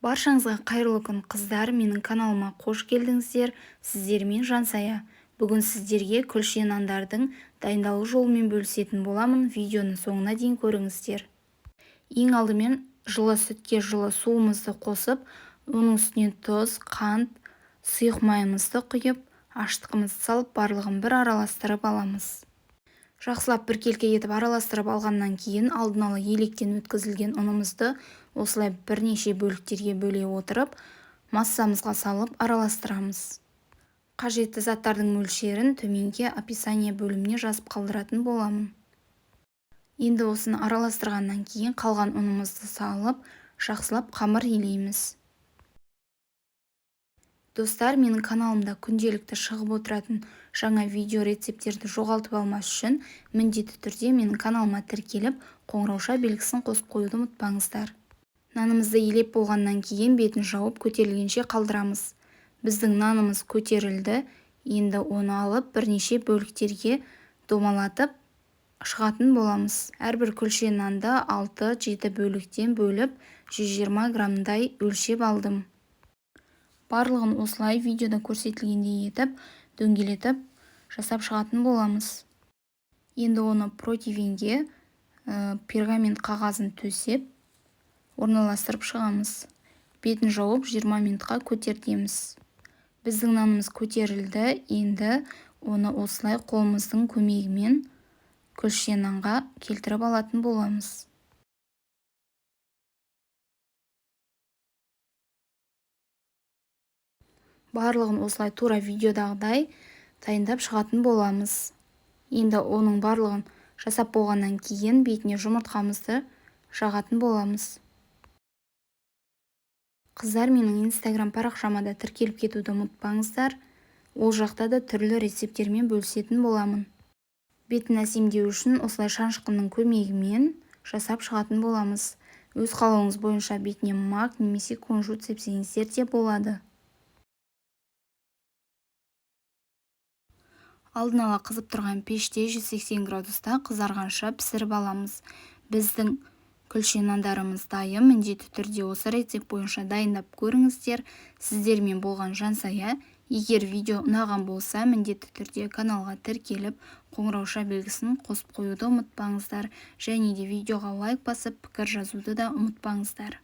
Баршаңызға қайырлы күн қыздар, менің каналыма қош келдіңіздер. Сіздермен Жансая. Бүгін сіздерге күлше нандардың дайындалу жолымен бөлісетін боламын. Видеоның соңына дейін көріңіздер. Ең алдымен жылы сүтке жылы суымызды қосып, оның үстіне тұз, қант, сұйық майымызды құйып, аштығымызды салып, барлығын бір араластырып аламыз. Жақсылап біркелкі етіп араластырып алғаннан кейін алдын ала електен өткізілген ұнымызды осылай бірнеше бөліктерге бөле отырып, массамызға салып араластырамыз. Қажетті заттардың мөлшерін төменге описание бөліміне жазып қалдыратын боламын. Енді осыны араластырғаннан кейін қалған ұнымызды салып, жақсылап қамыр илейміз. Достар, менің каналымда күнделікті шығып отыратын жаңа видео рецептерді жоғалтып алмас үшін міндетті түрде менің каналыма тіркеліп, қоңырауша белгісін қосып қоюды ұмытпаңыздар. Нанымызды илеп болғаннан кейін бетін жауып көтерілгенше қалдырамыз. Біздің нанымыз көтерілді, енді оны алып бірнеше бөліктерге домалатып шығатын боламыз. Әрбір күлше нанды 6-7 бөліктен бөліп 120 граммдай өлшеп алдым. Барлығын осылай видеода көрсетілгендей етіп, дөңгелетіп жасап шығатын боламыз. Енді оны противенге пергамент қағазын төсеп, орналастырып шығамыз. Бетін жауып 20 минутқа көтертеміз. Біздің нанымыз көтерілді, енді оны осылай қолымыздың көмегімен күлше нанға келтіріп алатын боламыз. Барлығын осылай тура видеодағыдай дайындап шығатын боламыз. Енді оның барлығын жасап болғаннан кейін бетіне жұмыртқамызды жағатын боламыз. Қыздар, менің инстаграм парақшама да тіркеліп кетуді ұмытпаңыздар. Ол жақта да түрлі рецептермен бөлісетін боламын. Бетін әсемдеу үшін осылай шанышқының көмегімен жасап шығатын боламыз. Өз қалауыңыз бойынша бетіне мак немесе кунжут сепсеңіздер де болады. Алдын ала қызып тұрған пеште 180 градуста қызарғанша пісіріп аламыз. Біздің күлше нандарымыз дайын. Міндетті түрде осы рецепт бойынша дайындап көріңіздер. Сіздермен болған Жансая. Егер видео ұнаған болса, міндетті түрде каналға тіркеліп, қоңырауша белгісін қосып қоюды ұмытпаңыздар. Және де видеоға лайк басып, пікір жазуды да ұмытпаңыздар.